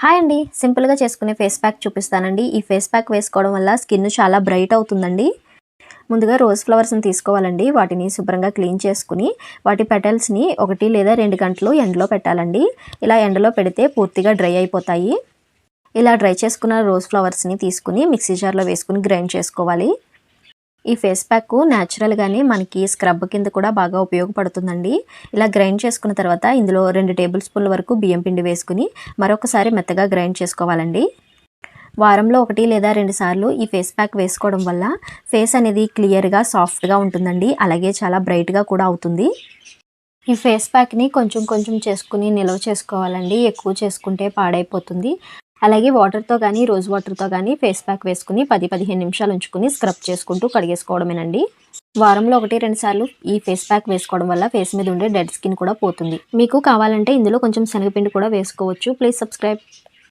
Hi అండి, సింపుల్గా చేసుకునే ఫేస్ ప్యాక్ చూపిస్తానండి. ఈ ఫేస్ ప్యాక్ వేసుకోవడం వల్ల స్కిన్ చాలా బ్రైట్ అవుతుందండి. ముందుగా రోజ్ ఫ్లవర్స్ని తీసుకోవాలండి. వాటిని శుభ్రంగా క్లీన్ చేసుకుని వాటి పెటల్స్ని 1 లేదా 2 గంటలు ఎండలో పెట్టాలండి. ఇలా ఎండలో పెడితే పూర్తిగా డ్రై అయిపోతాయి. ఇలా డ్రై చేసుకున్న రోజ్ ఫ్లవర్స్ని తీసుకుని మిక్సీ జార్లో వేసుకుని గ్రైండ్ చేసుకోవాలి. ఈ ఫేస్ ప్యాక్ న్యాచురల్గానే మనకి స్క్రబ్ కింద కూడా బాగా ఉపయోగపడుతుందండి. ఇలా గ్రైండ్ చేసుకున్న తర్వాత ఇందులో 2 టేబుల్ స్పూన్ల వరకు బియ్యం పిండి వేసుకుని మరొకసారి మెత్తగా గ్రైండ్ చేసుకోవాలండి. వారంలో 1 లేదా 2 సార్లు ఈ ఫేస్ ప్యాక్ వేసుకోవడం వల్ల ఫేస్ అనేది క్లియర్గా సాఫ్ట్గా ఉంటుందండి. అలాగే చాలా బ్రైట్గా కూడా అవుతుంది. ఈ ఫేస్ ప్యాక్ని కొంచెం కొంచెం చేసుకుని నిల్వ చేసుకోవాలండి. ఎక్కువ చేసుకుంటే పాడైపోతుంది. అలాగే వాటర్తో కానీ రోజ్ వాటర్తో కానీ ఫేస్ ప్యాక్ వేసుకుని 10-15 నిమిషాలు ఉంచుకుని స్క్రబ్ చేసుకుంటూ కడిగేసుకోవడమేనండి. వారంలో 1-2 సార్లు ఈ ఫేస్ ప్యాక్ వేసుకోవడం వల్ల ఫేస్ మీద ఉండే డెడ్ స్కిన్ కూడా పోతుంది. మీకు కావాలంటే ఇందులో కొంచెం శనగపిండి కూడా వేసుకోవచ్చు. Please subscribe.